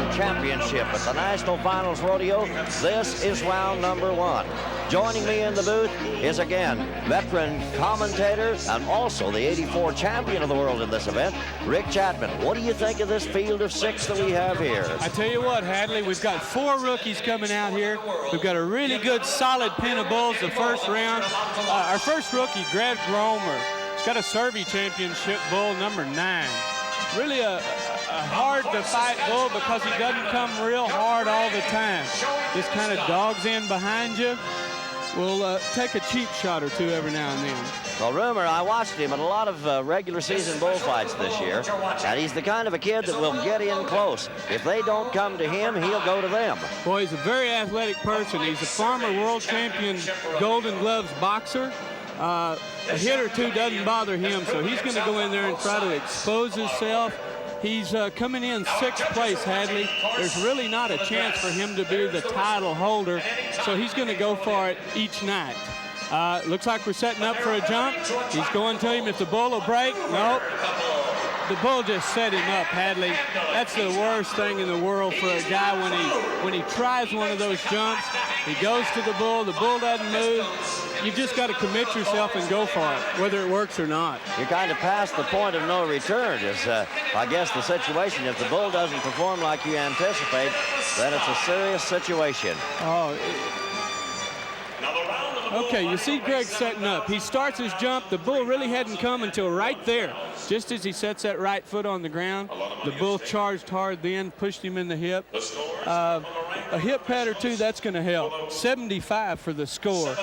Western Championship at the National Finals Rodeo. This is round number 1. Joining me in the booth is again veteran commentator and also the '84 champion of the world in this event, Rick Chapman. What do you think of this field of 6 that we have here? I tell you what, Hadley, we've got 4 rookies coming out here. We've got a really good, solid pen of bulls the first round. Our first rookie, Greg Rumoh, he's got a Survey Championship bull, number 9. Really a hard-to-fight bull because he doesn't come real hard all the time. Just kind of dogs in behind you. We'll take a cheap shot or 2 every now and then. Well, Rumoh, I watched him at a lot of regular season bullfights this year, and he's the kind of a kid that will get in close. If they don't come to him, he'll go to them. Boy, he's a very athletic person. He's a former world champion Golden Gloves boxer. A hit or 2 doesn't bother him, so he's going to go in there and try to expose himself. He's coming in 6th place, Hadley. There's really not a chance for him to be the title holder, so he's going to go for it each night. Looks like we're setting up for a jump. He's going to him if the bull will break. Nope. The bull just set him up, Hadley. That's the worst thing in the world for a guy when he tries one of those jumps. He goes to the bull doesn't move. You just got to commit yourself and go for it, whether it works or not. You're kind of past the point of no return is, I guess, the situation. If the bull doesn't perform like you anticipate, then it's a serious situation. Oh. Okay, you see Greg setting up. He starts his jump. The bull really hadn't come until right there. Just as he sets that right foot on the ground, the bull charged hard then, pushed him in the hip. A hip pad or 2, that's going to help. 75 for the score.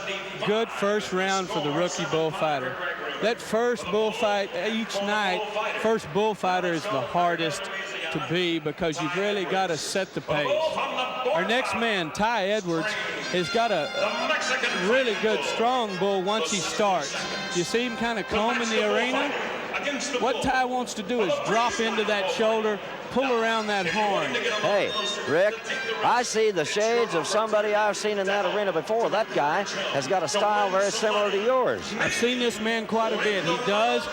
Good first round for the rookie bullfighter. That first bullfight each night, first bullfighter is the hardest to be because you've really got to set the pace. Our next man, Tai Edwards, has got a really good strong bull once he starts. You see him kind of combing the arena? What Tai wants to do is drop into that shoulder, pull around that horn. Hey, Rick, I see the shades of somebody I've seen in that arena before. That guy has got a style very similar to yours. I've seen this man quite a bit. He does.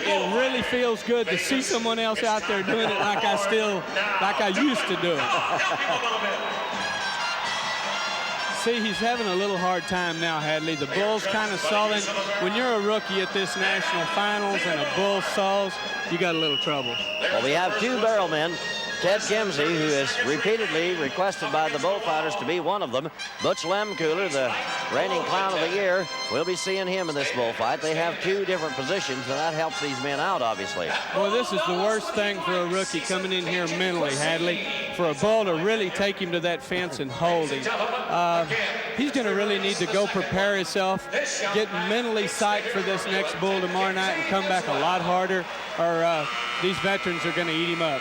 It really feels good to see someone else out there doing it like I used to do it. See, he's having a little hard time now, Hadley. The bull's kind of sullen. When you're a rookie at this national finals and a bull sulls, you got a little trouble. Well, we have 2 barrel men. Ted Kimsey, who is repeatedly requested by the bullfighters to be one of them. Butch Lemcooler, the reigning clown of the year, we'll be seeing him in this bullfight. They have 2 different positions, and that helps these men out, obviously. Boy, this is the worst thing for a rookie coming in here mentally, Hadley, for a bull to really take him to that fence and hold him. He's going to really need to go prepare himself, get mentally psyched for this next bull tomorrow night and come back a lot harder, or these veterans are going to eat him up.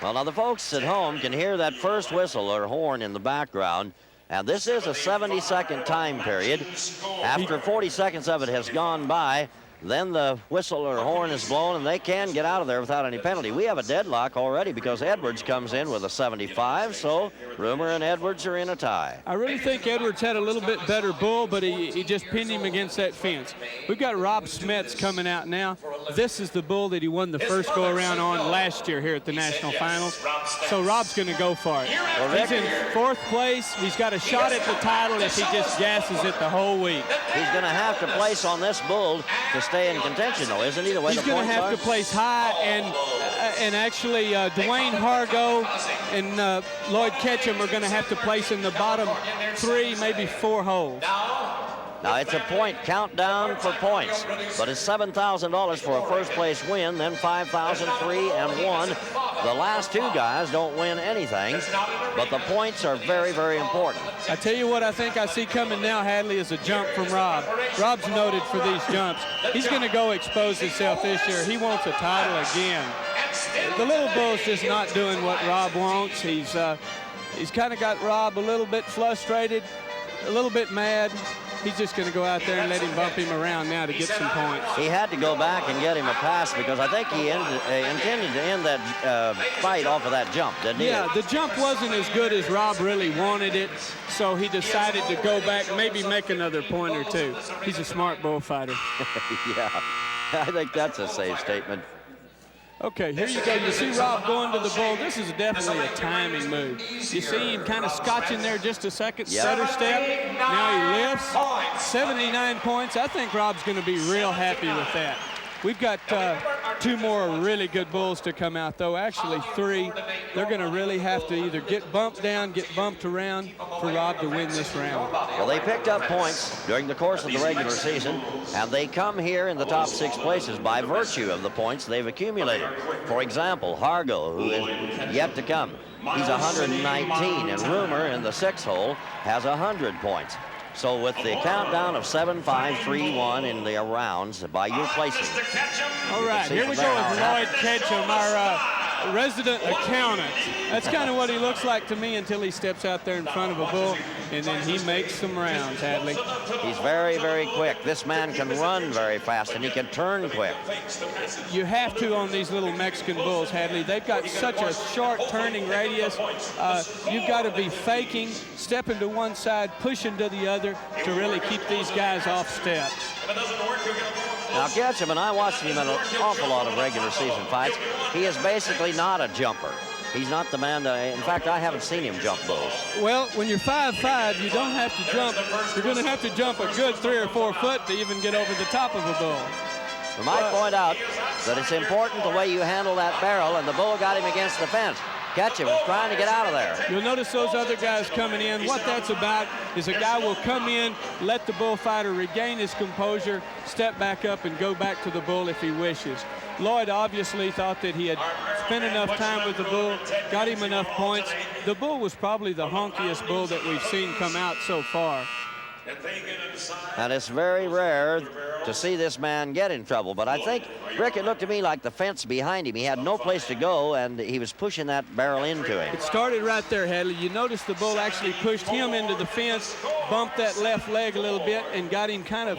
Well, now the folks at home can hear that first whistle or horn in the background, and this is a 70-second time period. After 40 seconds of it has gone by, then the whistle or horn is blown, and they can get out of there without any penalty. We have a deadlock already because Edwards comes in with a 75, so Rumoh and Edwards are in a tie. I really think Edwards had a little bit better bull, but he just pinned him against that fence. We've got Rob Smits coming out now. This is the bull that he won the first go-around on last year here at the National Finals. So Rob's going to go for it. Well, he's in 4th place. He's got a shot at the title if he just gasses it the whole week. He's going to have to place on this bull to stay in contention, though, isn't he? The way he's the going to have are? to place high, and actually Dwayne Hargo and Loyd Ketchum are going to have to place in the bottom 3, maybe 4 holes. Now, it's a point countdown for points, but it's $7,000 for a first-place win, then $5,000, 3 and 1. The last 2 guys don't win anything, but the points are very, very important. I tell you what I think I see coming now, Hadley, is a jump from Rob. Rob's noted for these jumps. He's going to go expose himself this year. He wants a title again. The little bull's just not doing what Rob wants. He's kind of got Rob a little bit frustrated, a little bit mad. He's just going to go out there and let him bump him around now to get some points. He had to go back and get him a pass because I think he intended to end that fight off of that jump, didn't he? Yeah, the jump wasn't as good as Rob really wanted it, so he decided to go back, maybe make another point or 2. He's a smart bullfighter. Yeah, I think that's a safe statement. Okay, here you go. You see Rob going to the bull. This is definitely a timing move. You see him kind of scotching there just a second, stutter step. Now he lifts. 79 points. I think Rob's going to be real happy with that. We've got 2 more really good bulls to come out, though. Actually, 3. They're going to really have to either get bumped down, get bumped around for Rob to win this round. Well, they picked up points during the course of the regular season, and they come here in the top 6 places by virtue of the points they've accumulated. For example, Hargo, who is yet to come, he's 119, and Rumohr in the 6th hole has 100 points. So with the countdown of 7, 5, 3, 1 in the rounds by your placing. All right, here we go with Loyd Ketchum, our resident accountant. That's kind of what he looks like to me until he steps out there in front of a bull, and then he makes some rounds, Hadley. He's very, very quick. This man can run very fast, and he can turn quick. You have to on these little Mexican bulls, Hadley. They've got such a short turning radius. You've got to be faking, stepping to one side, pushing to the other to really keep these guys off step. Now, Ketchum, and I watched him in an awful lot of regular season fights, he is basically not a jumper. He's not the man to, in fact, I haven't seen him jump bulls. Well, when you're 5'5", you don't have to jump. You're going to have to jump a good 3 or 4 foot to even get over the top of a bull. I might point out that it's important the way you handle that barrel, and the bull got him against the fence. Ketchum was trying to get out of there. You'll notice those other guys coming in. What that's about is a guy will come in, let the bullfighter regain his composure, step back up, and go back to the bull if he wishes. Loyd obviously thought that he had spent enough time with the bull, got him enough points. The bull was probably the honkiest bull that we've seen come out so far. And it's very rare to see this man get in trouble. But I think, Rick, it looked to me like the fence behind him. He had no place to go, and he was pushing that barrel into him. It started right there, Hadley. You notice the bull actually pushed him into the fence, bumped that left leg a little bit, and got him kind of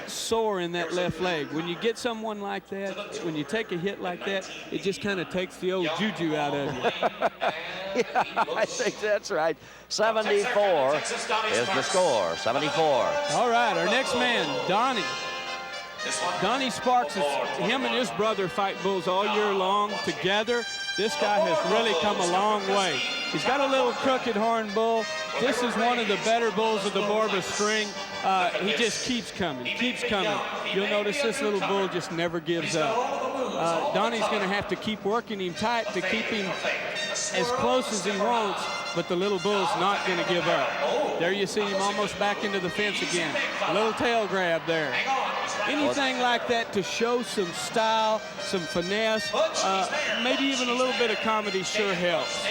sore in that left leg. When you get someone like that, when you take a hit like that, it just kind of takes the old juju out of you. Yeah, I think that's right. 74 is the score, 74. All right, our next man, Donnie. Donnie Sparks, him and his brother fight bulls all year long together. This guy has really come a long way. He's got a little crooked horn bull. This is one of the better bulls of the Borba string. He just keeps coming, keeps coming. You'll notice this little bull just never gives up. Donnie's going to have to keep working him tight to keep him as close as he wants, but the little bull's not going to give up. There you see him almost back into the fence again. A little tail grab there. Anything like that to show some style, some finesse, maybe even a little bit of comedy sure helps.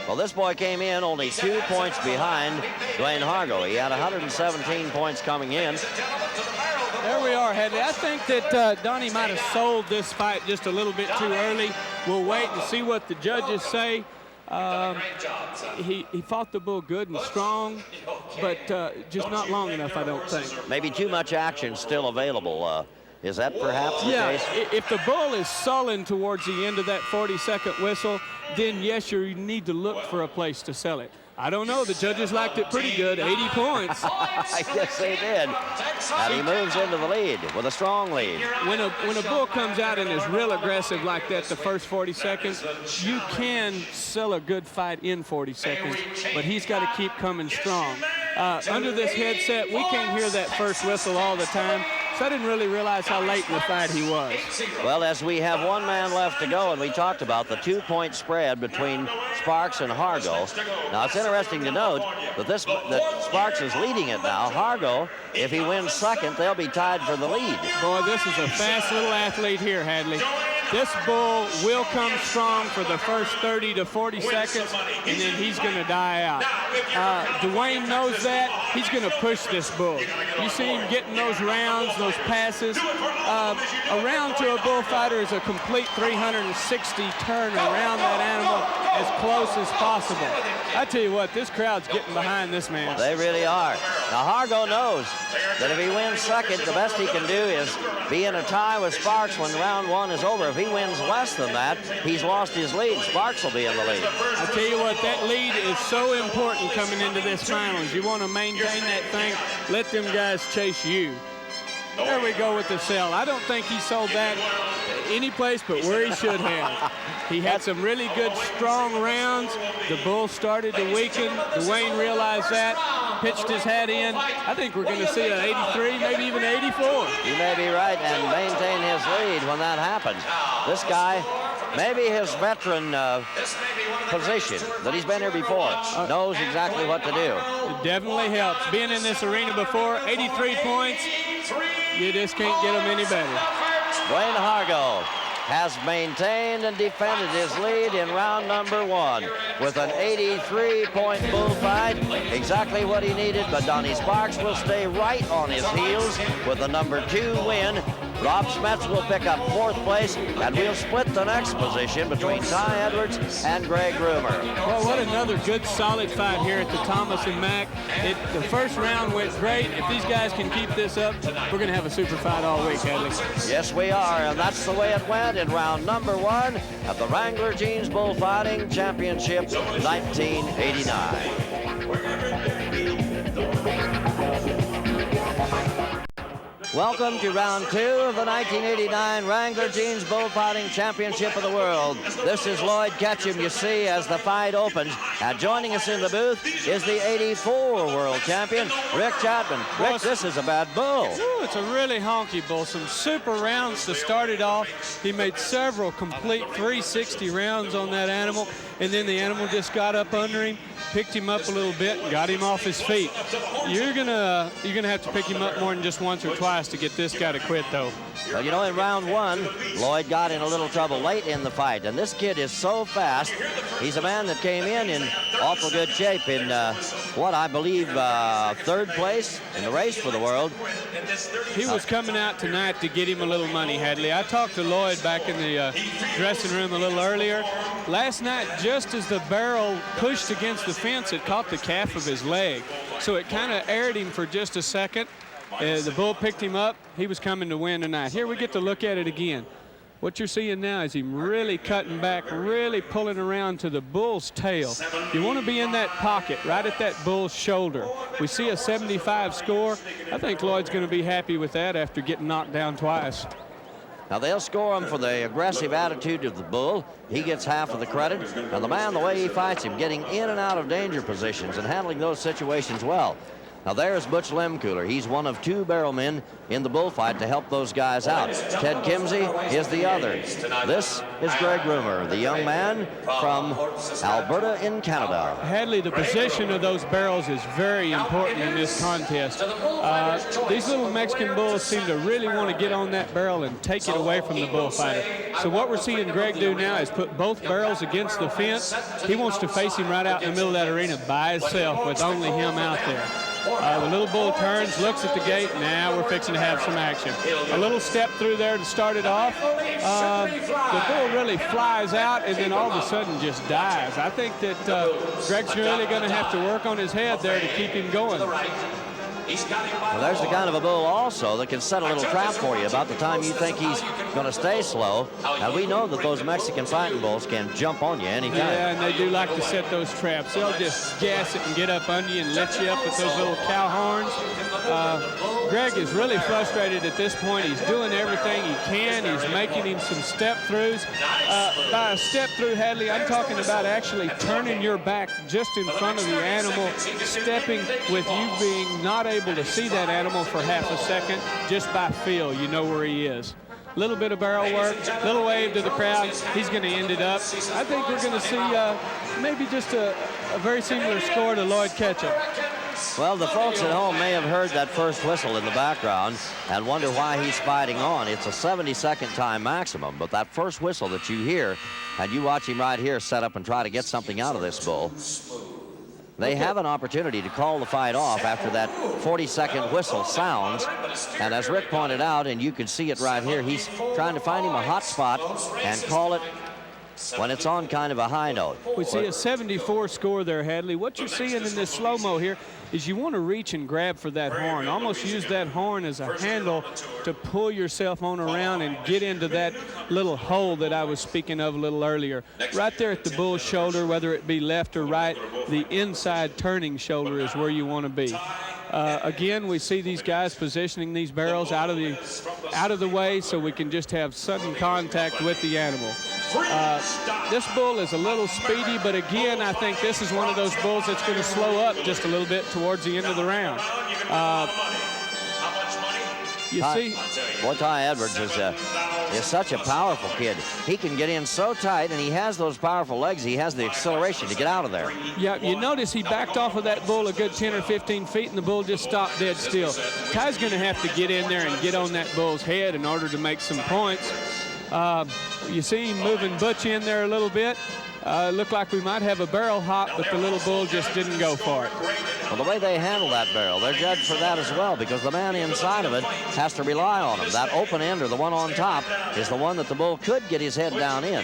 Well, this boy came in only 2 points behind Dwayne Hargo. He had 117 points coming in. There we are, Hadley. I think that Donnie might have sold this fight just a little bit too early. We'll wait and see what the judges say. He fought the bull good and strong, but just not long enough, I don't think. Maybe too much action still available. Is that perhaps the case? If the bull is sullen towards the end of that 40-second whistle, then yes, you need to look for a place to sell it. I don't know. The judges liked it pretty good, 80 points. I guess they did. And he moves into the lead with a strong lead. When a bull comes out and is real aggressive like that the first 40 seconds, you can sell a good fight in 40 seconds, but he's got to keep coming strong. Under this headset, we can't hear that first whistle all the time, so I didn't really realize how late in the fight he was. Well, as we have one man left to go, and we talked about the 2-point spread between Sparks and Hargo. Now, it's interesting to note that Sparks is leading it now. Hargo, if he wins second, they'll be tied for the lead. Boy, this is a fast little athlete here, Hadley. This bull will come strong for the first 30 to 40 seconds, and then he's going to die out. Dwayne knows that. He's going to push this bull. You see him getting those rounds, those passes. A round to a bullfighter is a complete 360 turn around that animal as close as possible. I tell you what, this crowd's getting behind this man. They really are. Now, Hargo knows that if he wins second, the best he can do is be in a tie with Sparks when round one is over. If he wins less than that, he's lost his lead. Sparks will be in the lead. I tell you what, that lead is so important coming into this finals. You want to maintain that thing. Let them guys chase you. There we go with the sell. I don't think he sold that any place but where he should have. He had some really good, strong rounds. The bull started to weaken. Dwayne realized that, pitched his hat in. I think we're going to see an 83, maybe even 84. You may be right, and maintain his lead when that happens. This guy, maybe his veteran position that he's been here before, knows exactly what to do. It definitely helps. Being in this arena before, 83 points, you just can't get them any better. Dwayne Hargo has maintained and defended his lead in round number 1 with an 83-point bullfight. Exactly what he needed, but Donnie Sparks will stay right on his heels with the number 2 win. Rob Smits will pick up 4th place, and we'll split the next position between Tai Edwards and Greg Rumohr. Well, what another good, solid fight here at the Thomas and Mack. The first round went great. If these guys can keep this up, we're going to have a super fight all week, Hadley. Yes, we are, and that's the way it went in round number 1 at the Wrangler Jeans Bullfighting Championship 1989. Welcome to round 2 of the 1989 Wrangler Jeans Bullfighting Championship of the World. This is Loyd Ketchum, you see, as the fight opens. And joining us in the booth is the 84 world champion, Rick Chapman. Rick, this is a bad bull. Ooh, it's a really honky bull. Some super rounds to start it off. He made several complete 360 rounds on that animal, and then the animal just got up under him, picked him up a little bit, and got him off his feet. You're gonna have to pick him up more than just once or twice to get this guy to quit, though. Well, you know, in round 1, Loyd got in a little trouble late in the fight, and this kid is so fast. He's a man that came in awful good shape in, what I believe, 3rd place in the race for the world. He was coming out tonight to get him a little money, Hadley. I talked to Loyd back in the dressing room a little earlier. Last night, just as the barrel pushed against the fence, it caught the calf of his leg. So it kind of aired him for just a second. The bull picked him up. He was coming to win tonight. Here we get to look at it again. What you're seeing now is him really cutting back, really pulling around to the bull's tail. You want to be in that pocket, right at that bull's shoulder. We see a 75 score. I think Loyd's going to be happy with that after getting knocked down twice. Now, they'll score him for the aggressive attitude of the bull. He gets half of the credit. And the man, the way he fights him, getting in and out of danger positions and handling those situations well. Now, there's Butch Lemcooler. He's one of 2 barrelmen in the bullfight to help those guys out. Ted Kimsey is the other. This is Greg Rumohr, the young man from Alberta in Canada. Hadley, the position of those barrels is very important in this contest. These little Mexican bulls seem to really want to get on that barrel and take it away from the bullfighter. So what we're seeing Greg do now is put both barrels against the fence. He wants to face him right out in the middle of that arena by himself with only him out there. The little bull turns, looks at the gate. Now we're fixing to have some action. A little step through there to start it off. The bull really flies out and then all of a sudden just dies. I think that Greg's really going to have to work on his head there to keep him going. Well, there's the kind of a bull also that can set a little trap for you about the time you think he's going to stay slow. And we know that those Mexican fighting bulls can jump on you anytime. Yeah, and they do like to set those traps. They'll just gas it and get up under you and let you up with those little cow horns. Greg is really frustrated at this point. He's doing everything he can. He's making him some step throughs. By a step through, Hadley, I'm talking about actually turning your back just in front of the animal, stepping with you being not able to see that animal for half a second. Just by feel, you know where he is. Little bit of barrel work, little wave to the crowd. He's going to end it up. I think we're going to see maybe just a very similar score to Loyd Ketchum. Well, the folks at home may have heard that first whistle in the background and wonder why he's fighting on. It's a 70-second time maximum, but that first whistle that you hear, and you watch him right here set up and try to get something out of this bull, they have an opportunity to call the fight off after that 40-second whistle sounds. And as Rick pointed out, and you can see it right here, he's trying to find him a hot spot and call it when it's on kind of a high note. We see a 74 score there, Hadley. What you're seeing in this slow-mo here is you want to reach and grab for that horn. Almost use that horn as a handle to pull yourself on around and get into that little hole that I was speaking of a little earlier. Right there at the bull's shoulder, whether it be left or right, the inside turning shoulder is where you want to be. Again, we see these guys positioning these barrels out of the way so we can just have sudden contact with the animal. This bull is a little speedy, but again, I think this is one of those bulls that's going to slow up just a little bit towards the end of the round. You see, boy, Tai Edwards is such a powerful kid. He can get in so tight, and he has those powerful legs. He has the acceleration to get out of there. Yeah, you notice he backed off of that bull a good 10 or 15 feet, and the bull just stopped dead still. Tai's going to have to get in there and get on that bull's head in order to make some points. You see him moving Butch in there a little bit. Looked like we might have a barrel hop, but the little bull just didn't go for it. Well, the way they handle that barrel, they're judged for that as well, because the man inside of it has to rely on him. That open end, or the one on top, is the one that the bull could get his head down in.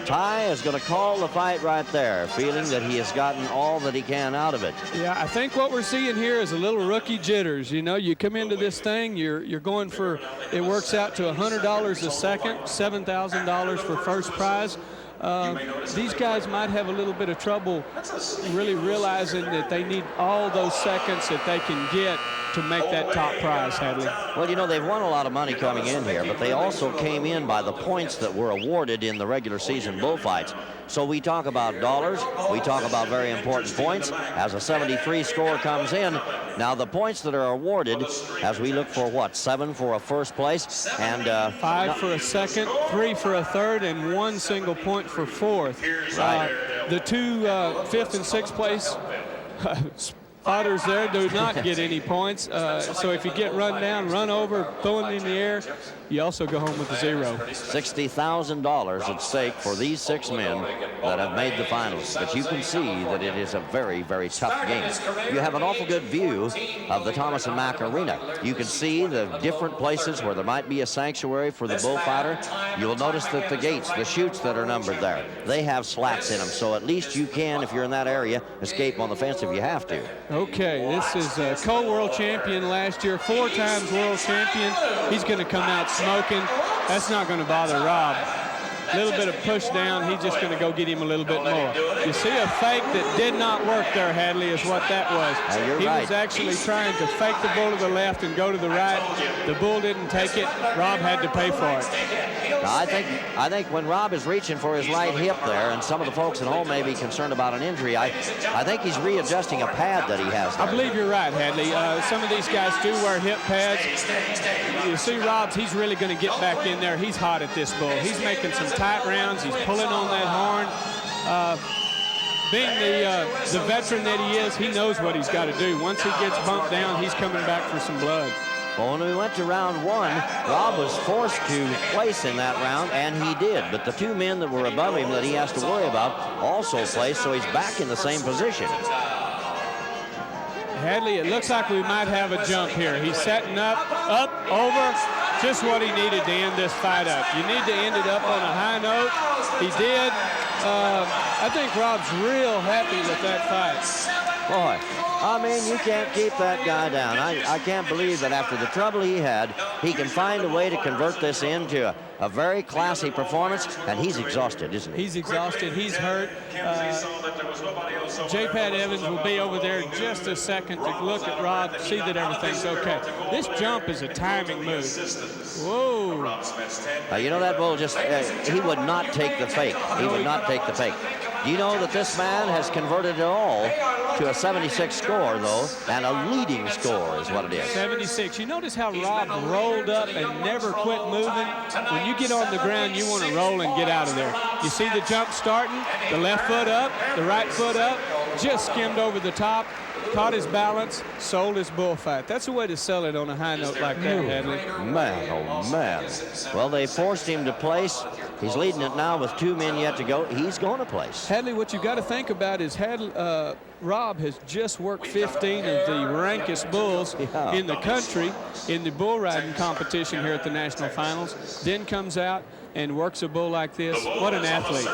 Tai is going to call the fight right there, feeling that he has gotten all that he can out of it. Yeah, I think what we're seeing here is a little rookie jitters. You know, you come into this thing, you're going for, it works out to $100 a second, $7,000 for first prize. These guys might have a little bit of trouble really realizing that they need all those seconds that they can get to make that top prize, Hadley. Well, you know, they've won a lot of money coming in here, but they also came in by the points that were awarded in the regular season bullfights. So we talk about dollars, we talk about very important points as a 73 score comes in. Now the points that are awarded, as we look for what, 7 for a first place, and 5 for a second, 3 for a third, and 1 single point for fourth. Right. The two 5th and 6th place spotters there do not get any points. So if you get run down, run over, throw it in the air, you also go home with a 0. $60,000 at stake for these 6 men that have made the finals. But you can see that it is a very, very tough game. You have an awful good view of the Thomas and Mack Arena. You can see the different places where there might be a sanctuary for the bullfighter. You'll notice that the gates, the chutes that are numbered there, they have slats in them. So at least you can, if you're in that area, escape on the fence if you have to. Okay, this is a co-world champion last year, 4 times world champion. He's going to come out smoking. That's not going to bother Rob. A little bit of push down, he's just going to go get him a little bit more. You see a fake that did not work there, Hadley, is what that was. He was actually trying to fake the bull to the left and go to the right. The bull didn't take it. Rob had to pay for it. Now, I think when Rob is reaching for his right hip there, and some of the folks at home may be concerned about an injury, I think he's readjusting a pad that he has there. I believe you're right, Hadley. Some of these guys do wear hip pads. You see Rob's, he's really going to get back in there. He's hot at this bull. He's making some tight rounds. He's pulling on that horn. Being the veteran that he is, he knows what he's got to do. Once he gets bumped down, he's coming back for some blood. Well, when we went to round 1, Rob was forced to place in that round, and he did. But the 2 men that were above him that he has to worry about also placed, so he's back in the same position. Hadley, it looks like we might have a jump here. He's setting up, over, just what he needed to end this fight up. You need to end it up on a high note. He did. I think Rob's real happy with that fight. Boy, I mean, you can't keep that guy down. I can't believe that after the trouble he had, he can find a way to convert this into a very classy performance, and he's exhausted, isn't he? He's exhausted. He's hurt. J-Pat Evans will be over there in just a second to look at Rob, see that everything's okay. This jump is a timing move. Whoa. You know, that bull just, he would not take the fake. He would not take the fake. Do you know that this man has converted it all to a 76 score, though, and a leading score is what it is. 76. You notice how Rob rolled up and never quit moving? When you get on the ground, you want to roll and get out of there. You see the jump starting, the left foot up, the right foot up, just skimmed over the top, caught his balance, sold his bullfight. That's a way to sell it on a high note like that, Hadley. Man, oh man. Well, they forced him to place. He's leading it now with 2 men yet to go. He's going to place. Hadley, what you got to think about is Rob has just worked 15 of the rankest bulls in the country in the bull riding competition here at the national finals. Then comes out and works a bull like this. What an athlete.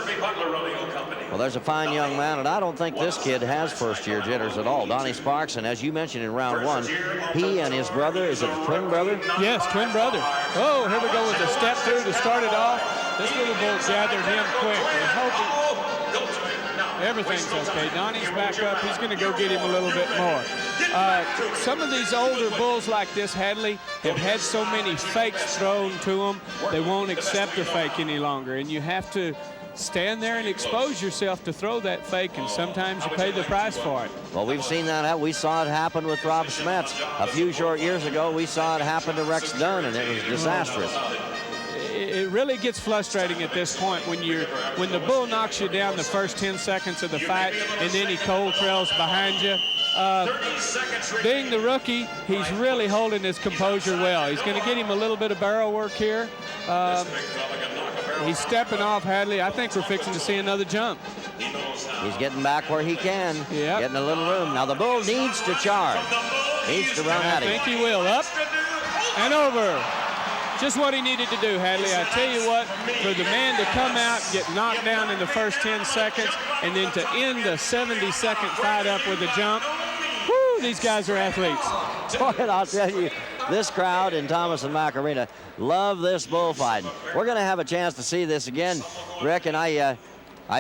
Well, there's a fine young man, and I don't think this kid has first-year jitters at all. Donnie Sparks, and as you mentioned in round 1, he and his brother, is it a twin brother? Yes, twin brother. Oh, here we go with the step through to start it off. This little bull gathered him quick. We're hoping everything's okay. Donnie's back up. He's going to go get him a little bit more. Some of these older bulls like this, Hadley, have had so many fakes thrown to them, they won't accept a fake any longer. And you have to stand there and expose yourself to throw that fake, and sometimes you pay the price for it. Well, we've seen that. We saw it happen with Rob Smits. A few short years ago, we saw it happen to Rex Dunn, and it was disastrous. It really gets frustrating at this point when the bull knocks you down the first 10 seconds of the fight, and then he cold trails behind you. Being the rookie, he's really holding his composure well. He's going to get him a little bit of barrel work here. He's stepping off, Hadley. I think we're fixing to see another jump. He's getting back where he can, getting a little room. Now the bull needs to charge, needs to run at him. I think he will. Up and over. Just what he needed to do, Hadley. I tell you what, for the man to come out, get knocked down in the first 10 seconds, and then to end the 70-second fight up with a jump, whoo, these guys are athletes. Boy, and I'll tell you, this crowd in Thomas and Mack Arena love this bullfighting. We're going to have a chance to see this again, Rick, and I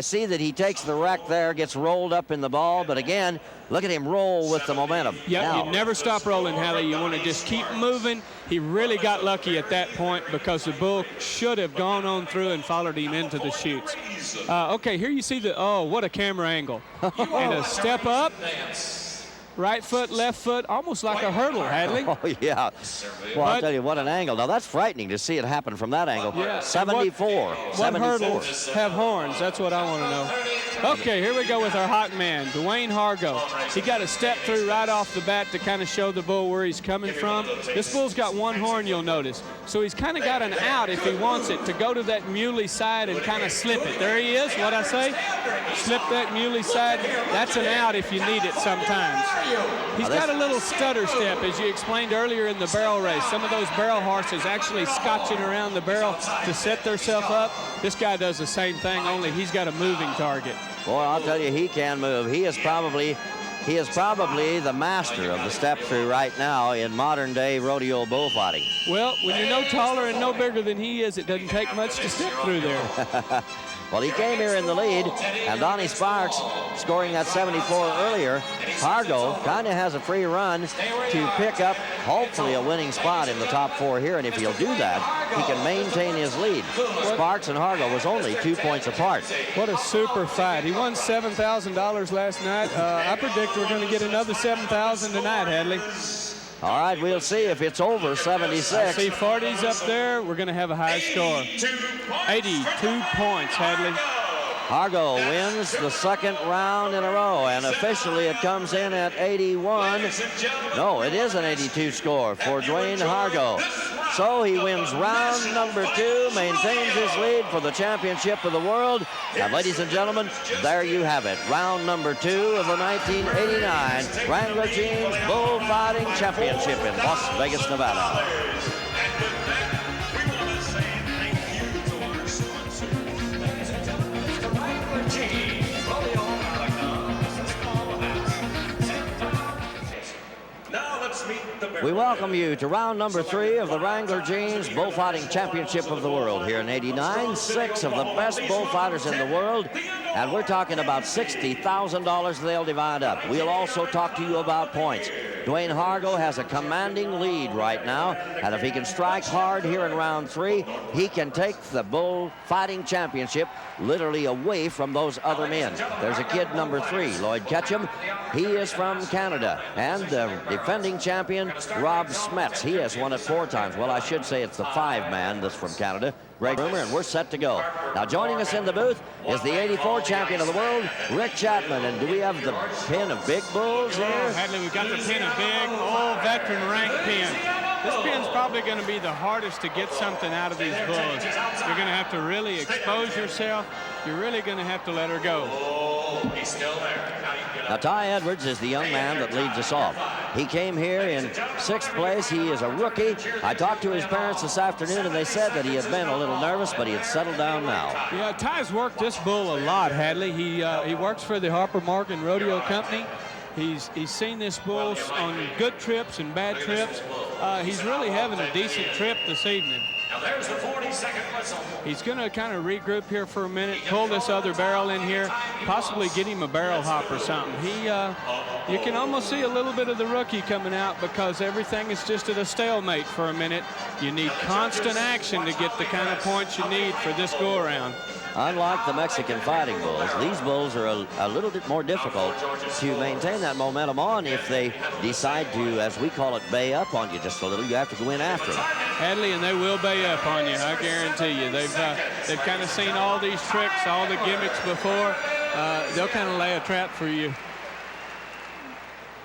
see that he takes the wreck there, gets rolled up in the ball, but again, look at him roll with the momentum. Yeah, you never stop rolling, Hadley. You want to just keep moving. He really got lucky at that point because the bull should have gone on through and followed him into the chutes. Okay, here you see what a camera angle. And a step up. Right foot, left foot, almost like a hurdle, Hadley. Oh, yeah. Well, I'll tell you, what an angle. Now, that's frightening to see it happen from that angle. Yeah. 74. What hurdles have horns? That's what I want to know. Okay, here we go with our hot man, Dwayne Hargo. He got a step through right off the bat to kind of show the bull where he's coming from. This bull's got one horn, you'll notice. So he's kind of got an out if he wants it to go to that muley side and kind of slip it. There he is, what'd I say? Slip that muley side. That's an out if you need it sometimes. He's got a little stutter step, as you explained earlier in the barrel race. Some of those barrel horses actually scotching around the barrel to set themselves up. This guy does the same thing, only he's got a moving target. Boy, I'll tell you, he can move. He is probably the master of the step through right now in modern day rodeo bullfighting. Well, when you're no taller and no bigger than he is, it doesn't take much to step through there. Well, he came here in the lead, and Donnie Sparks scoring that 74 earlier. Hargo kind of has a free run to pick up, hopefully, a winning spot in the top 4 here, and if he'll do that, he can maintain his lead. Sparks and Hargo was only 2 points apart. What a super fight. He won $7,000 last night. I predict we're going to get another $7,000 tonight, Hadley. All right, we'll see if it's over 76. I see 40s up there. We're going to have a high score. 82 points, Hadley. Hargo wins the second round in a row, and officially it comes in at 81. No, it is an 82 score for Dwayne Hargo. So he wins round number 2, maintains his lead for the championship of the world. And ladies and gentlemen, there you have it. Round number 2 of the 1989 Wrangler Jeans Bullfighting Championship in Las Vegas, Nevada. We welcome you to round number 3 of the Wrangler Jeans Bullfighting Championship of the World here in '89. 6 of the best bullfighters in the world, and we're talking about $60,000 they'll divide up. We'll also talk to you about points. Dwayne Hargo has a commanding lead right now, and if he can strike hard here in round 3, he can take the bullfighting championship literally away from those other men. There's a kid number 3, Loyd Ketchum. He is from Canada, and the defending champion, Rob Smits. He has won it 4 times. Well, I should say it's the 5-man that's from Canada, Greg Rumoh, and we're set to go. Now, joining us in the booth is the '84 champion of the world, Rick Chapman. And do we have the pin of big bulls here? Oh, Hadley, we've got the pin of big, old veteran rank pin. This pin's probably going to be the hardest to get something out of these bulls. You're going to have to really expose yourself. You're really going to have to let her go. He's still there. Now, Tai Edwards is the young man that leads us off. He came here in 6th place. He is a rookie. I talked to his parents this afternoon, and they said that he had been a little nervous, but he had settled down now. Yeah, Tai's worked this bull a lot, Hadley. He works for the Harper Morgan Rodeo Company. He's seen this bull on good trips and bad trips. He's really having a decent trip this evening. Now there's the 40 40-second whistle. He's going to kind of regroup here for a minute, pull this other barrel in here, possibly get him a barrel hop or something. You can almost see a little bit of the rookie coming out because everything is just at a stalemate for a minute. You need constant action to get the kind of points you need for this go-around. Unlike the Mexican fighting bulls, these bulls are a little bit more difficult to maintain that momentum on if they decide to, as we call it, bay up on you just a little. You have to go in after them. Hadley, and they will bay up on you, I guarantee you. They've kind of seen all these tricks, all the gimmicks before. They'll kind of lay a trap for you.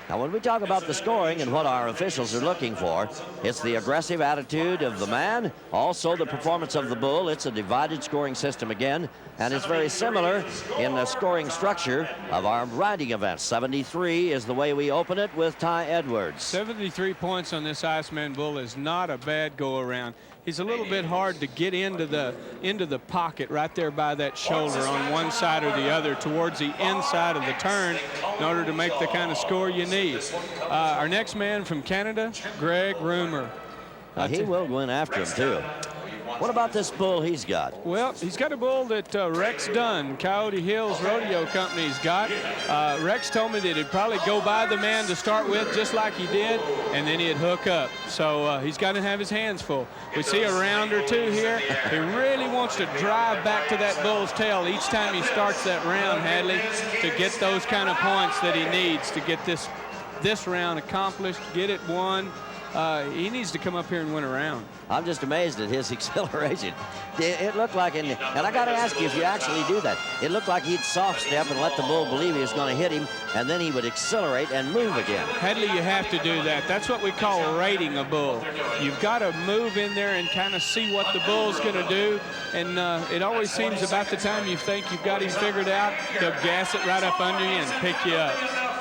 Now, when we talk about the scoring and what our officials are looking for, it's the aggressive attitude of the man, also the performance of the bull. It's a divided scoring system again, and it's very similar in the scoring structure of our riding events. 73 is the way we open it with Tai Edwards. 73 points on this Iceman bull is not a bad go-around. He's a little bit hard to get into the pocket right there by that shoulder on one side or the other towards the inside of the turn in order to make the kind of score you need. Our next man from Canada, Greg Rumoh. He will go in after him, too. What about this bull he's got? Well, he's got a bull that Rex Dunn, Coyote Hills Rodeo Company's got. Rex told me that he'd probably go by the man to start with just like he did, and then he'd hook up. So he's got to have his hands full. We see a round or two here. He really wants to drive back to that bull's tail each time he starts that round, Hadley, to get those kind of points that he needs to get this round accomplished, get it won. He needs to come up here and win a round. I'm just amazed at his acceleration. It looked like, and I got to ask you if you actually do that, it looked like he'd soft step and let the bull believe he was going to hit him, and then he would accelerate and move again. Hadley, you have to do that. That's what we call rating a bull. You've got to move in there and kind of see what the bull's going to do, and it always seems about the time you think you've got him figured out, they'll gas it right up under you and pick you up.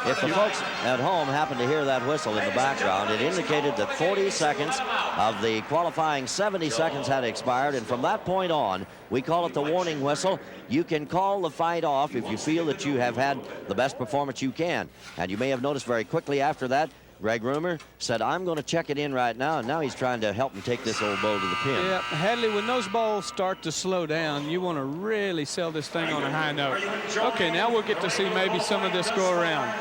If the folks at home happen to hear that whistle in the background, it indicated that 40 seconds of the qualifying 70 seconds had expired, and from that point on, we call it the warning whistle. You can call the fight off if you feel that you have had the best performance you can. And you may have noticed very quickly after that, Greg Rumoh said, I'm going to check it in right now, and now he's trying to help him take this old bull to the pin. Yeah, Hadley, when those balls start to slow down, you want to really sell this thing on a high note. Okay, now we'll get to see maybe some of this go around.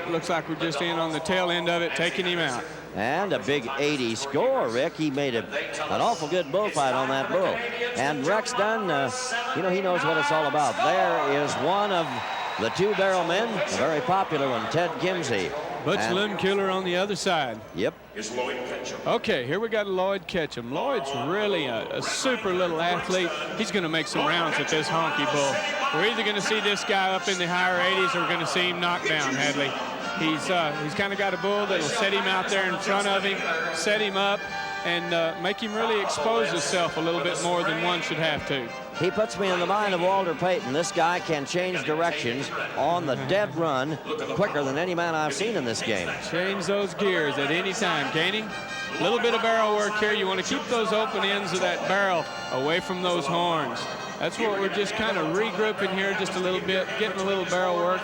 Looks like we're just in on the tail end of it, taking him out. And a big 80 score, Rick. He made an awful good bullfight on that bull. And Rex Dunn, you know, he knows what it's all about. There is one of the two-barrel men, a very popular one, Ted Kimsey. Butch Lundkiller on the other side. Yep. Is Loyd Ketchum. Okay, here we got Loyd Ketchum. Loyd's really a super little athlete. He's going to make some rounds with this honky bull. We're either going to see this guy up in the higher 80s or we're going to see him knocked down, Hadley. He's kind of got a bull that'll set him out there in front of him, set him up, and make him really expose himself a little bit more than one should have to. He puts me in the mind of Walter Payton. This guy can change directions on the dead run quicker than any man I've seen in this game. Change those gears at any time, can't he? A little bit of barrel work here. You want to keep those open ends of that barrel away from those horns. That's what we're just kind of regrouping here just a little bit, getting a little barrel work.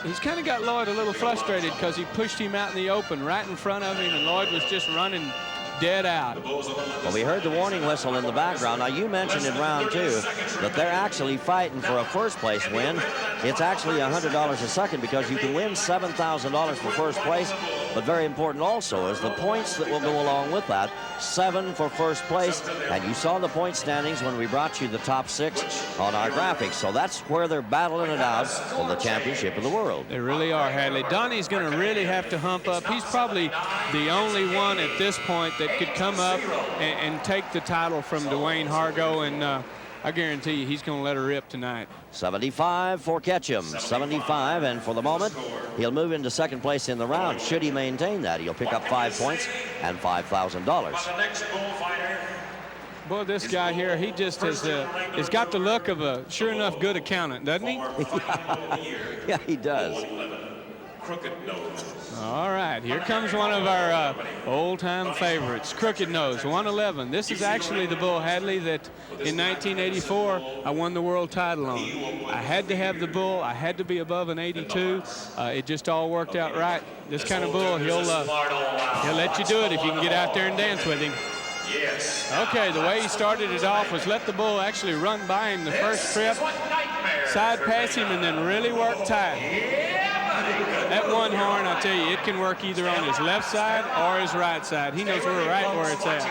He's kind of got Loyd a little frustrated because he pushed him out in the open right in front of him, and Loyd was just running dead out. Well, we heard the warning whistle in the background. Now, you mentioned in round two that they're actually fighting for a first-place win. It's actually $100 a second because you can win $7,000 for first place, but very important also is the points that will go along with that. 7 for first place, and you saw the point standings when we brought you the top 6 on our graphics. So that's where they're battling it out for the championship of the world. They really are, Hadley. Donnie's going to really have to hump up. He's probably the only one at this point that could come up and take the title from Dwayne Hargo, and I guarantee you he's going to let her rip tonight. 75 for Ketchum, 75, and for the moment, he'll move into second place in the round. Should he maintain that, he'll pick up 5 points and $5,000. Boy, this guy here, he just has got the look of a sure enough good accountant, doesn't he? Yeah, he does. Crooked Nose. All right, here comes one of our old-time favorites, Crooked Nose, 111. This is actually the bull, Hadley, that in 1984 I won the world title on. I had to have the bull. I had to be above an 82. It just all worked out right. This kind of bull, he'll let you do it if you can get out there and dance with him. Yes. Okay, the way he started it off was let the bull actually run by him the first trip, side pass him, and then really work tight. That one horn, I tell you, it can work either on his left side or his right side. He knows where it's at.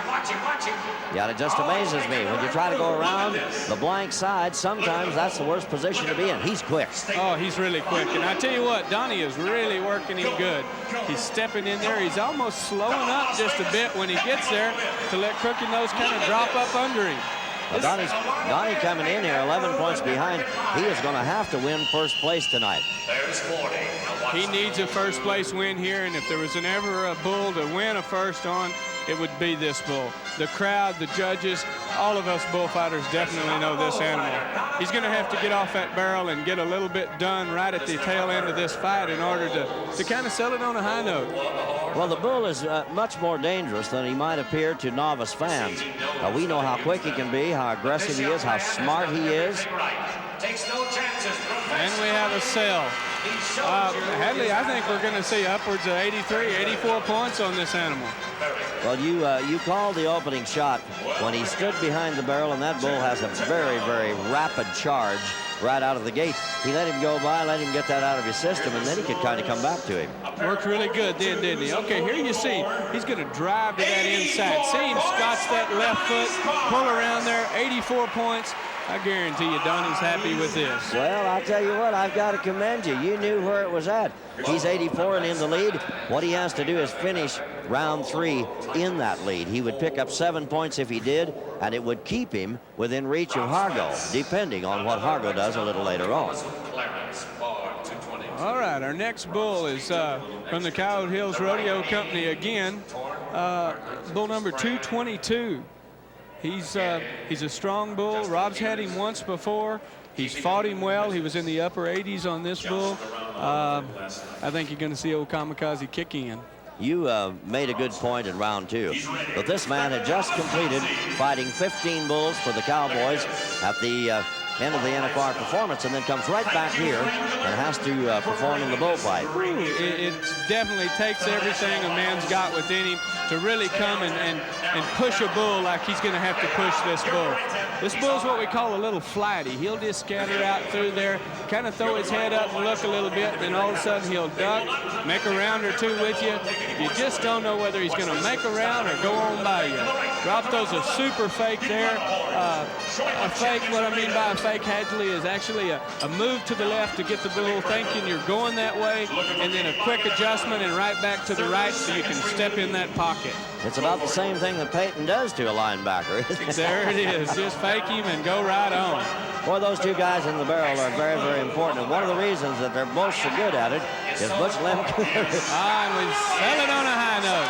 Yeah, it just amazes me. When you try to go around the blank side, sometimes that's the worst position to be in. He's quick. Oh, he's really quick. And I tell you what, Donnie is really working him good. He's stepping in there. He's almost slowing up just a bit when he gets there to let Crooked Nose kind of drop up under him. Well, Donnie coming in here 11 points behind. He is going to have to win first place tonight. There's 40. He needs a first place win here, and if there was ever a bull to win a first on, it would be this bull. The crowd, the judges, all of us bullfighters definitely know this animal. He's going to have to get off that barrel and get a little bit done right at the tail end of this fight in order to kind of sell it on a high note. Well, the bull is much more dangerous than he might appear to novice fans. We know how quick he can be, how aggressive he is, how smart he is. Takes no chances. And we have a sell. Hadley, I think we're going to see upwards of 83, 84 points on this animal. Well, you called the opening shot when he stood behind the barrel, and that bull has a very, very rapid charge right out of the gate. He let him go by, let him get that out of his system, and then he could kind of come back to him. Worked really good then, didn't he? Okay, here you see he's going to drive to that inside. See him scotch that left foot, pull around there, 84 points. I guarantee you Donnie's happy with this. Well, I'll tell you what, I've got to commend you. You knew where it was at. He's 84 and in the lead. What he has to do is finish round 3 in that lead. He would pick up 7 points if he did, and it would keep him within reach of Hargo, depending on what Hargo does a little later on. All right, our next bull is from the Coyote Hills Rodeo Company again. Bull number 222. He's a strong bull. Rob's had him once before. He's fought him well. He was in the upper 80s on this bull. I think you're going to see old Kamikaze kick in. You made a good point in round 2. But this man had just completed fighting 15 bulls for the Cowboys at the end of the NFR performance, and then comes right back here and has to perform in the bullfight. It definitely takes everything a man's got within him to really come and push a bull like he's going to have to push this bull. This bull's what we call a little flighty. He'll just scatter out through there, kind of throw his head up and look a little bit, and then all of a sudden he'll duck, make a round or two with you. You just don't know whether he's going to make a round or go on by you. Rob throws a super fake there. A fake, what I mean by a fake, Hadley, is actually a move to the left to get the bull thinking you're going that way, and then a quick adjustment and right back to the right so you can step in that pocket. It's about the same thing that Peyton does to a linebacker. There it is. Just fake him and go right on. Boy, those two guys in the barrel are very, very important. And one of the reasons that they're both so good at it is Butch Lemke. And we sell it on a high note.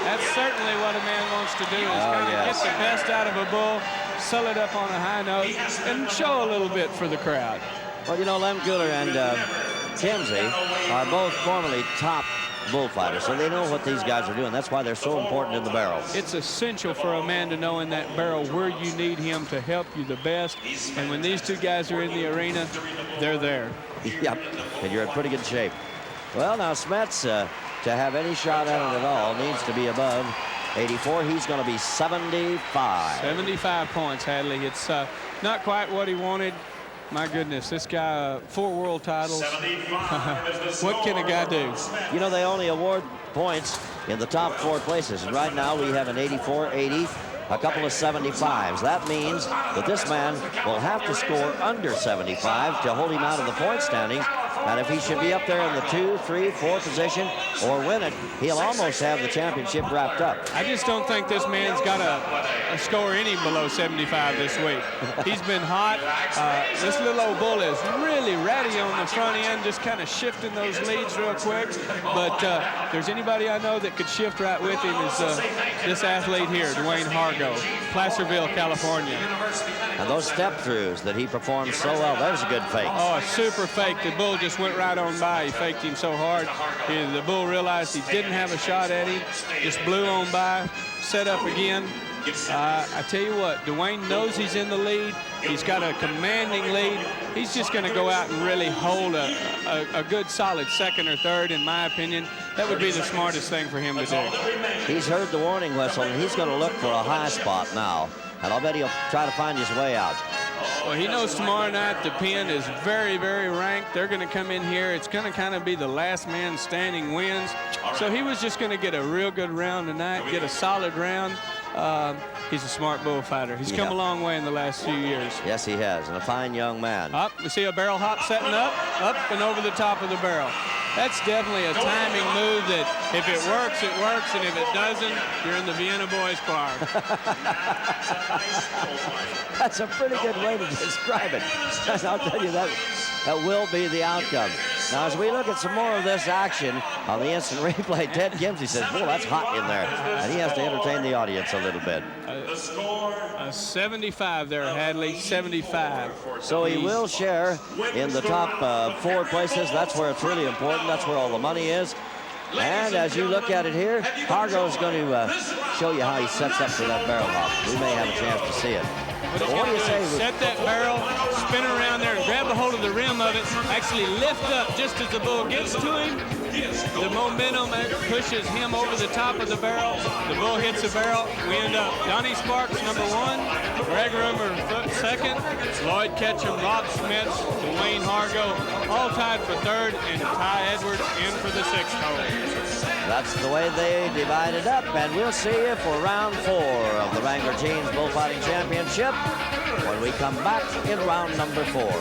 That's certainly what a man wants to do, is kind of get the best out of a bull, sell it up on a high note, and show a little bit for the crowd. Well, you know, Lemke and Kinsey are both formerly top bullfighters, so they know what these guys are doing. That's why they're so important in the barrel. It's essential for a man to know in that barrel where you need him to help you the best, and when these two guys are in the arena, they're there. Yep, and you're in pretty good shape. Well, now Smets, to have any shot at it at all, needs to be above 84. He's going to be 75. 75 points, Hadley. It's not quite what he wanted. My goodness, this guy, 4 world titles. What can a guy do? You know, they only award points in the top 4 places. And right now we have an 84, 80, a couple of 75s. That means that this man will have to score under 75 to hold him out of the point standings. And if he should be up there in the 2, 3, 4 position or win it, he'll almost have the championship wrapped up. I just don't think this man's got a score any below 75 this week. He's been hot. This little old bull is really ratty on the front end, just kind of shifting those leads real quick. But if there's anybody I know that could shift right with him is this athlete here, Dwayne Hargo, Placerville, California. And And those step-throughs that he performed so well, there's a good fake. Oh, a super fake. The bull just went right on by. He faked him so hard. The bull realized he didn't have a shot at him, just blew on by, set up again. I tell you what, Dwayne knows he's in the lead. He's got a commanding lead. He's just going to go out and really hold a good, solid second or third, in my opinion. That would be the smartest thing for him to do. He's heard the warning whistle, and he's going to look for a high spot now. And I'll bet he'll try to find his way out. Well, he knows tomorrow night the pen is very, very ranked. They're going to come in here. It's going to kind of be the last man standing wins. So he was just going to get a real good round tonight, get a solid round. He's a smart bullfighter. He's come a long way in the last few years. Yes, he has, and a fine young man. Up, we see a barrel hop setting up and over the top of the barrel. That's definitely a timing move that if it works, it works, and if it doesn't, you're in the Vienna Boys choir. That's a pretty good way to describe it. I'll tell you that will be the outcome. Now, as we look at some more of this action on the instant replay, Ted Gimsey says, "Boy, that's hot in there," and he has to entertain the audience a little bit. A 75 there, Hadley, 75. So he will share in the top 4 places. That's where it's really important. That's where all the money is. And as you look at it here, Hargo's going to show you how he sets up for that barrel hop. We may have a chance to see it. What do you say? Set that barrel, spin around there, and grab a hold of the rim of it. Actually lift up just as the bull gets to him. The momentum pushes him over the top of the barrel. The bull hits the barrel. We end up Donnie Sparks, number 1. Greg Rumoh, second. Loyd Ketchum, Rob Smits, Dwayne Hargo, all tied for 3rd, and Tai Edwards in for the 6th hole. That's the way they divide it up, and we'll see you for round 4 of the Wrangler Jeans Bullfighting Championship when we come back in round number 4.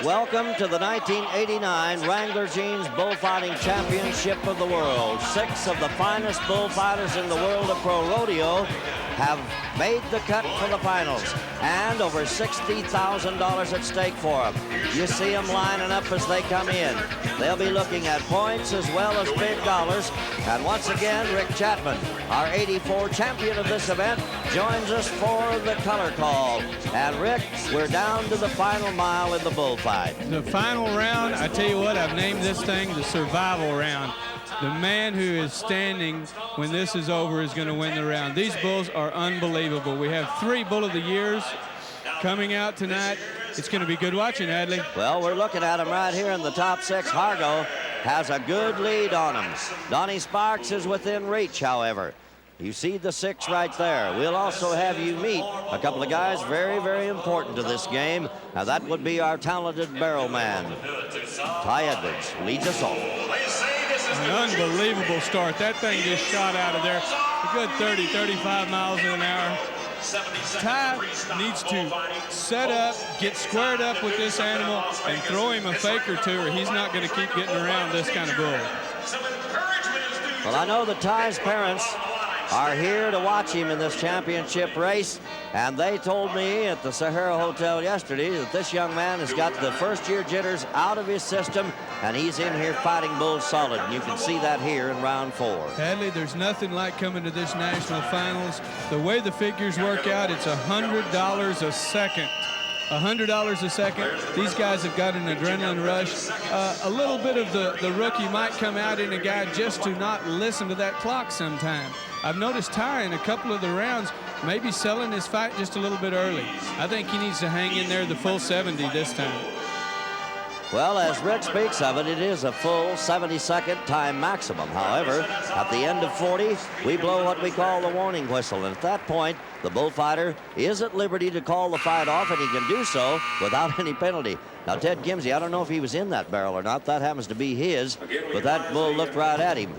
Welcome to the 1989 Wrangler Jeans Bullfighting Championship of the World. 6 of the finest bullfighters in the world of pro rodeo have made the cut for the finals, and over $60,000 at stake for them. You see them lining up as they come in. They'll be looking at points as well as big dollars. And once again, Rick Chapman, our '84 champion of this event, joins us for the color call. And Rick, we're down to the final mile in the bullfight. The final round, I tell you what, I've named this thing the survival round. The man who is standing when this is over is going to win the round. These bulls are unbelievable. We have 3 Bull of the Years coming out tonight. It's going to be good watching, Hadley. Well, we're looking at him right here in the top 6. Hargo has a good lead on him. Donnie Sparks is within reach, however. You see the 6 right there. We'll also have you meet a couple of guys very, very important to this game. Now, that would be our talented barrel man. Tai Edwards leads us on. An unbelievable start. That thing just shot out of there. A good 30, 35 miles an hour. Tai needs to set up, get squared up with this animal, and throw him a fake or 2, or he's not going to keep getting around this kind of bull. Well, I know that Tai's parents are here to watch him in this championship race, and they told me at the Sahara Hotel yesterday that this young man has got the first-year jitters out of his system, and he's in here fighting bulls solid, and you can see that here in round 4. Hadley, there's nothing like coming to this national finals. The way the figures work out, it's $100 a second. $100 a second. These guys have got an adrenaline rush. A little bit of the rookie might come out in a guy just to not listen to that clock sometime. I've noticed Tai in a couple of the rounds maybe selling his fight just a little bit early. I think he needs to hang in there the full 70 this time. Well, as Rick speaks of it, it is a full 70-second time maximum. However, at the end of 40, we blow what we call the warning whistle. And at that point, the bullfighter is at liberty to call the fight off, and he can do so without any penalty. Now, Ted Gimsey, I don't know if he was in that barrel or not. That happens to be his, but that bull looked right at him.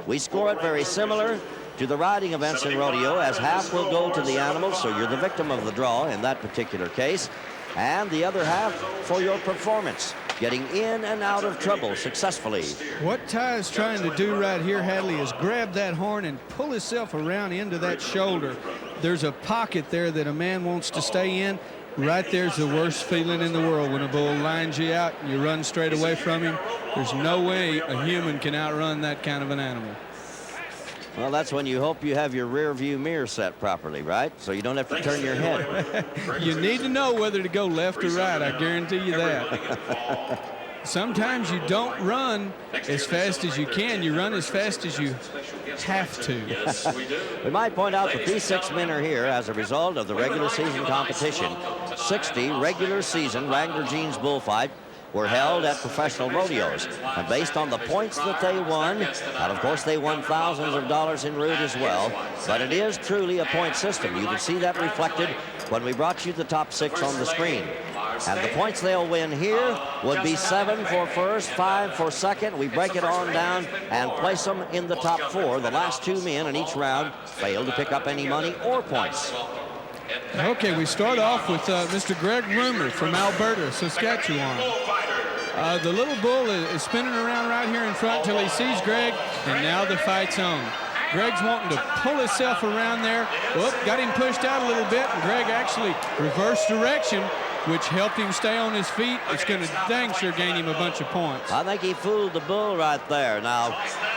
We score it very similar to the riding events in rodeo, as half will go to the animal, so you're the victim of the draw in that particular case, and the other half for your performance, getting in and out of trouble successfully. What Tai is trying to do right here, Hadley, is grab that horn and pull himself around into that shoulder. There's a pocket there that a man wants to stay in. Right there's the worst feeling in the world when a bull lines you out and you run straight away from him. There's no way a human can outrun that kind of an animal. Well, that's when you hope you have your rear view mirror set properly, right? So you don't have to turn your head. You need to know whether to go left or right, I guarantee you that. Sometimes you don't run as fast as you can. You run as fast as you have to. We might point out that these 6 men are here as a result of the regular season competition. 60 regular season Wrangler Jeans bullfight were held at professional rodeos. And based on the points that they won, and of course they won thousands of dollars in route as well, but it is truly a point system. You can see that reflected when we brought you the top 6 on the screen. And the points they'll win here would be 7 for first, 5 for second. We break it on down and place them in the top 4. The last 2 men in each round failed to pick up any money or points. Okay, we start off with Mr. Greg Rumoh from Alberta, Saskatchewan. The little bull is spinning around right here in front until he sees Greg, and now the fight's on. Greg's wanting to pull himself around there. Whoop, got him pushed out a little bit, and Greg actually reversed direction, which helped him stay on his feet. It's going to dang sure gain him a bunch of points. I think he fooled the bull right there. Now,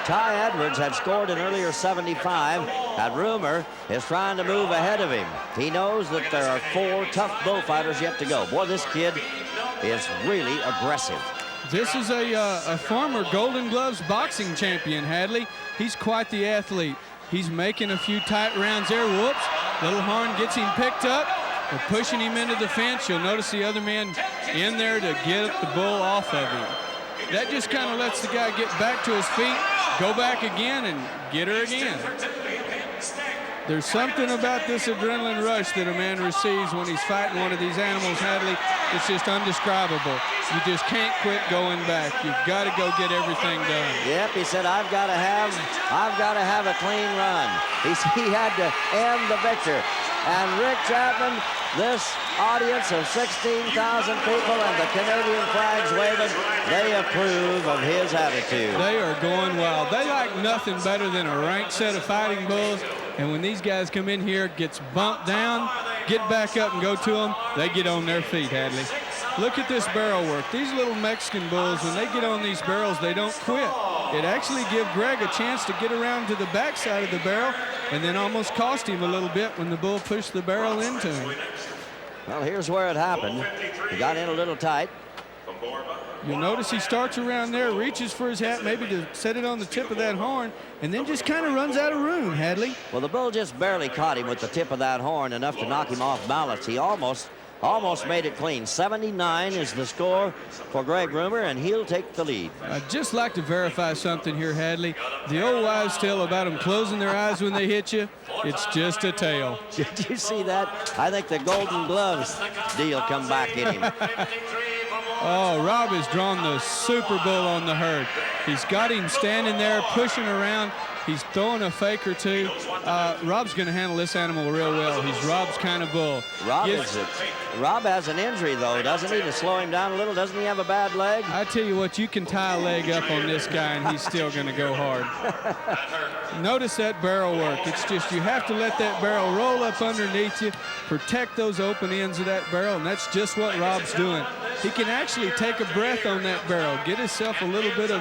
Tai Edwards had scored an earlier 75, and Rumohr is trying to move ahead of him. He knows that there are 4 tough bullfighters yet to go. Boy, this kid is really aggressive. This is a former Golden Gloves boxing champion, Hadley. He's quite the athlete. He's making a few tight rounds there. Whoops. Little Horn gets him picked up. They're pushing him into the fence. You'll notice the other man in there to get the bull off of him. That just kind of lets the guy get back to his feet, go back again, and get her again. There's something about this adrenaline rush that a man receives when he's fighting one of these animals, Hadley. It's just undescribable. You just can't quit going back. You've got to go get everything done. Yep, he said, I've got to have a clean run. He had to end the victor. And Rick Chapman, this audience of 16,000 people and the Canadian flags waving, they approve of his attitude. They are going wild. They like nothing better than a ranked set of fighting bulls. And when these guys come in here, gets bumped down, get back up and go to them, they get on their feet, Hadley. Look at this barrel work. These little Mexican bulls, when they get on these barrels, they don't quit. It actually gives Greg a chance to get around to the backside of the barrel and then almost cost him a little bit when the bull pushed the barrel into him. Well, here's where it happened. He got in a little tight. You'll notice he starts around there, reaches for his hat, maybe to set it on the tip of that horn, and then just kind of runs out of room, Hadley. Well, the bull just barely caught him with the tip of that horn, enough to knock him off balance. He almost made it clean. 79 is the score for Greg Rumohr, and he'll take the lead. I'd just like to verify something here, Hadley. The old wives' tale about them closing their eyes when they hit you, it's just a tale. Did you see that? I think the Golden Gloves deal come back in him. Oh, Rob has drawn the Super Bull on the herd. He's got him standing there, pushing around. He's throwing a fake or two. Rob's going to handle this animal real well. He's Rob's kind of bull. Rob has an injury, though, doesn't he, to slow him down a little? Doesn't he have a bad leg? I tell you what, you can tie a leg up on this guy, and he's still going to go hard. Notice that barrel work. It's just you have to let that barrel roll up underneath you, protect those open ends of that barrel, and that's just what Rob's doing. He can actually take a breath on that barrel, get himself a little bit of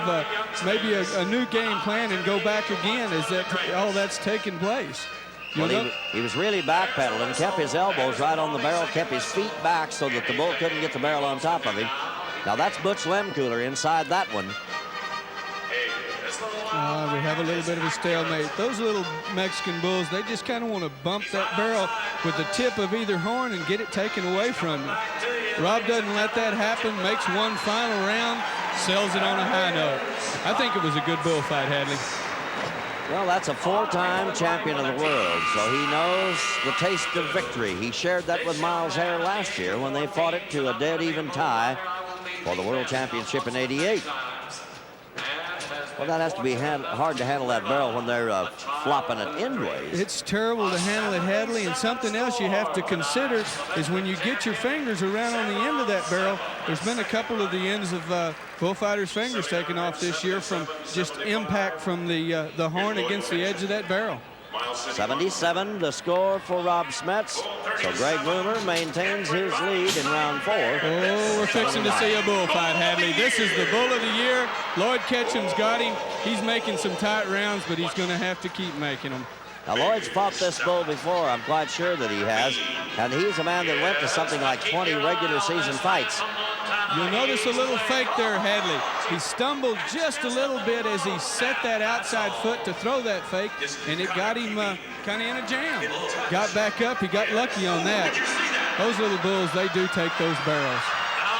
maybe a new game plan and go back again as all that's taking place. Well, he was really backpedaling, kept his elbows right on the barrel, kept his feet back so that the bull couldn't get the barrel on top of him. Now that's Butch Lemcooler inside that one. We have a little bit of a stalemate. Those little Mexican bulls, they just kind of want to bump that barrel with the tip of either horn and get it taken away from you. Rob doesn't let that happen, makes one final round, sells it on a high note. I think it was a good bullfight, Hadley. Well, that's a 4-time champion of the world, so he knows the taste of victory. He shared that with Miles Hare last year when they fought it to a dead even tie for the World Championship in '88. Well, that has to be hard to handle that barrel when they're flopping it endways. It's terrible to handle it, Hadley, and something else you have to consider is when you get your fingers around on the end of that barrel, there's been a couple of the ends of bullfighters' fingers taken off this year from just impact from the horn against the edge of that barrel. 77 the score for Rob Smits. So Greg Rumohr maintains his lead in round 4. Oh, we're fixing to see a bullfight, Hadley. This is the bull of the year. Loyd Ketchum's got him. He's making some tight rounds, but he's going to have to keep making them. Now, Loyd's fought this bull before. I'm quite sure that he has. And he's a man that went to something like 20 regular season fights. You'll notice a little fake there, Hadley. He stumbled just a little bit as he set that outside foot to throw that fake, and it got him kind of in a jam. Got back up. He got lucky on that. Those little bulls, they do take those barrels.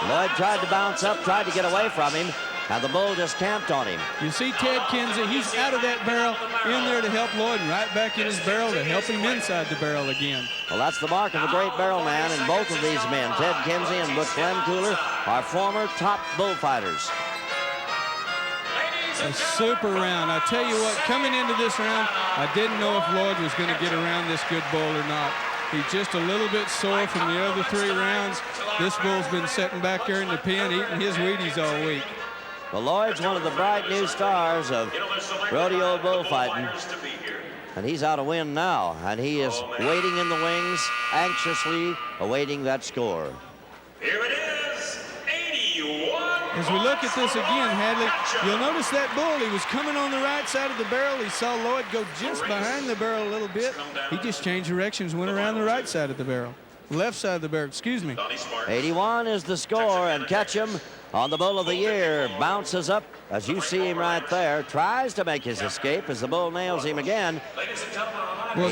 Loyd tried to bounce up, tried to get away from him, and the bull just camped on him. You see Ted Kinsey, he's out of that barrel, in there to help Loyd, and right back in his barrel to help him inside the barrel again. Well, that's the mark of a great barrel man, and both of these men, Ted Kinsey and Butch Glencooler, are former top bullfighters. A super round. I tell you what, coming into this round, I didn't know if Loyd was going to get around this good bull or not. He's just a little bit sore from the other 3 rounds. This bull's been sitting back there in the pen, eating his Wheaties all week. Well, Loyd's one of the bright new stars of rodeo bullfighting, and he's out of wind now, and he is waiting in the wings, anxiously awaiting that score. Here it is, 81. As we look at this again, Hadley, you'll notice that bull, he was coming on the right side of the barrel. He saw Loyd go just behind the barrel a little bit. He just changed directions, went around the right side of the barrel. Left side of the barrel, excuse me. 81 is the score, and Ketchum on the bull of the year bounces up, as you see him right there, tries to make his escape as the bull nails him again. Well,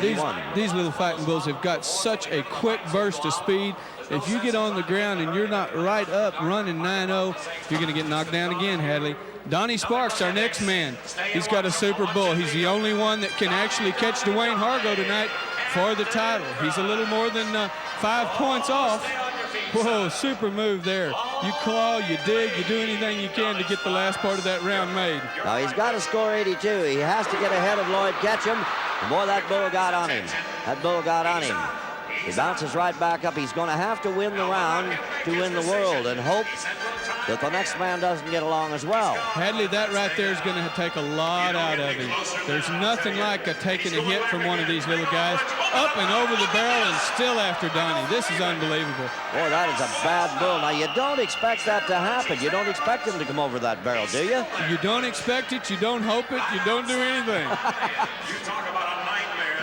these little fighting bulls have got such a quick burst of speed. If you get on the ground and you're not right up running 9-0, you're going to get knocked down again, Hadley. Donnie Sparks, our next man, he's got a super bull. He's the only one that can actually catch Dwayne Hargo tonight for the title. He's a little more than 5 points off. Whoa, super move there. You claw, you dig, you do anything you can to get the last part of that round made. Now, he's got to score 82. He has to get ahead of Loyd Ketchum. And boy, that bull got on him. That bull got on him. He bounces right back up. He's going to have to win the round to win the world and hope that the next man doesn't get along as well. Hadley, that right there is going to take a lot out of him. There's nothing like taking a hit from one of these little guys up and over the barrel and still after Donnie. This is unbelievable. Boy, that is a bad bull. Now, you don't expect that to happen. You don't expect him to come over that barrel, do you? You don't expect it. You don't hope it. You don't do anything.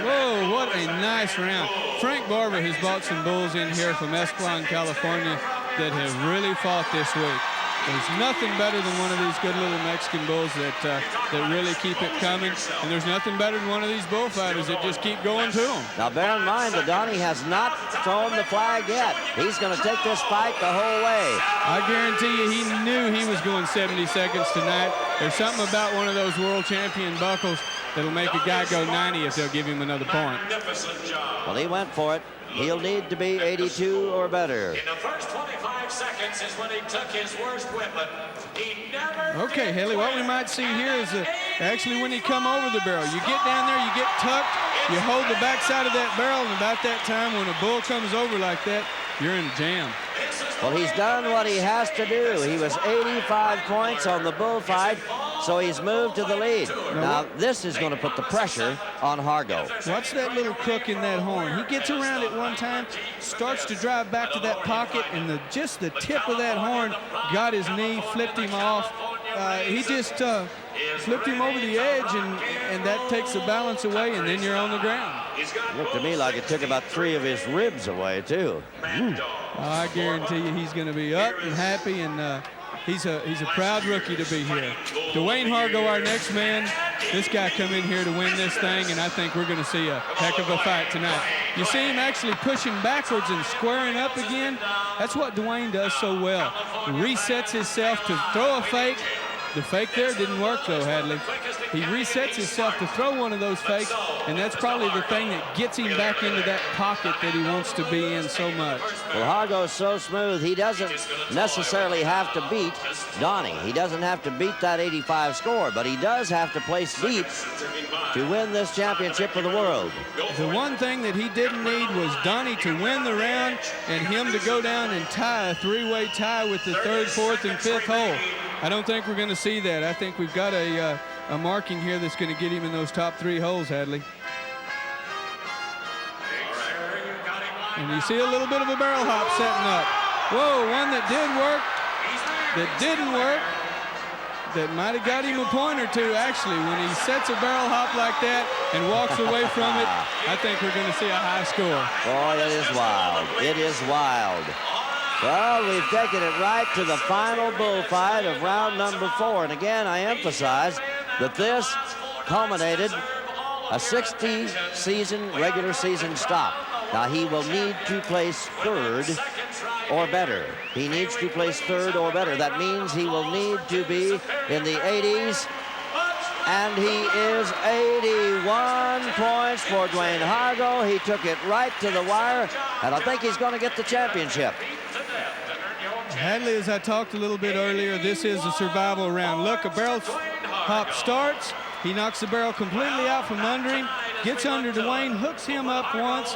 Whoa, what a nice round. Frank Barber has bought some bulls in here from Escalon, California that have really fought this week. There's nothing better than one of these good little Mexican bulls that really keep it coming. And there's nothing better than one of these bullfighters that just keep going to them. Now, bear in mind that Donnie has not thrown the flag yet. He's going to take this fight the whole way. I guarantee you he knew he was going 70 seconds tonight. There's something about one of those world champion buckles that'll make a guy go 90 if they'll give him another point. Well, he went for it. He'll need to be 82 or better. In the first 25 seconds is when he took his worst whipping. He never. Okay, Haley, what we might see here is actually when he come over the barrel. You get down there, you get tucked, you hold the backside of that barrel, and about that time when a bull comes over like that, you're in a jam. Well, he's done what he has to do. He was 85 points on the bullfight, so he's moved to the lead. Now, this is going to put the pressure on Hargo. Watch that little crook in that horn. He gets around it one time, starts to drive back to that pocket, and just the tip of that horn got his knee, flipped him off. He just flipped him over the edge, and that takes the balance away, and then you're on the ground. It looked to me like it took about 3 of his ribs away, too. I guarantee you he's going to be up and happy, and he's a proud rookie to be here. Dwayne Hargo, our next man. This guy come in here to win this thing, and I think we're going to see a heck of a fight tonight. You see him actually pushing backwards and squaring up again. That's what Dwayne does so well. He resets himself to throw a fake. The fake there didn't work, though, Hadley. He resets himself to throw one of those fakes, and that's probably the thing that gets him back into that pocket that he wants to be in so much. Well, Hargo's so smooth, he doesn't necessarily have to beat Donnie. He doesn't have to beat that 85 score, but he does have to place deep to win this championship of the world. The one thing that he didn't need was Donnie to win the round and him to go down and tie a 3-way tie with the 3rd, 4th, and 5th hole. I don't think we're going to see that. I think we've got a marking here that's going to get him in those top 3 holes, Hadley. And you see a little bit of a barrel hop setting up. Whoa, one that did work, that didn't work, that might have got him a point or two, actually. When he sets a barrel hop like that and walks away from it, I think we're going to see a high score. Boy, it is wild. It is wild. Well, we've taken it right to the final bullfight of round number 4. And again, I emphasize that this culminated a 60-season, regular season stop. Now, he will need to place 3rd or better. He needs to place 3rd or better. That means he will need to be in the 80s. And he is 81 points for Dwayne Hargo. He took it right to the wire, and I think he's going to get the championship. Hadley, as I talked a little bit earlier, this is a survival round. Look, a barrel hop starts. He knocks the barrel completely out from under him, gets under Dwayne, hooks him up once,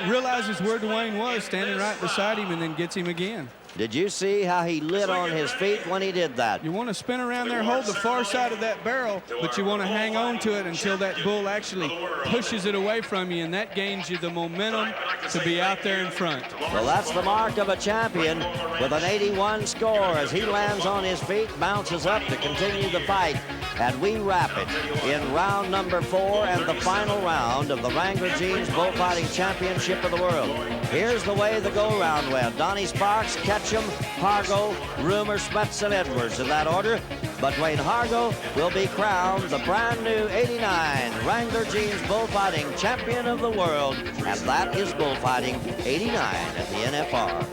realizes where Dwayne was, standing right beside him, and then gets him again. Did you see how he lit on his feet when he did that? You want to spin around there, hold the far side of that barrel, but you want to hang on to it until that bull actually pushes it away from you, and that gains you the momentum to be out there in front. Well, that's the mark of a champion with an 81 score as he lands on his feet, bounces up to continue the fight. And we wrap it in round number 4 and the final round of the Wrangler Jeans Bullfighting Championship of the World. Here's the way the go-round went. Donnie Sparks, Ketchum, Hargo, Rumohr, Smits and Edwards in that order. But Dwayne Hargo will be crowned the brand new 89 Wrangler Jeans Bullfighting Champion of the World. And that is Bullfighting 89 at the NFR.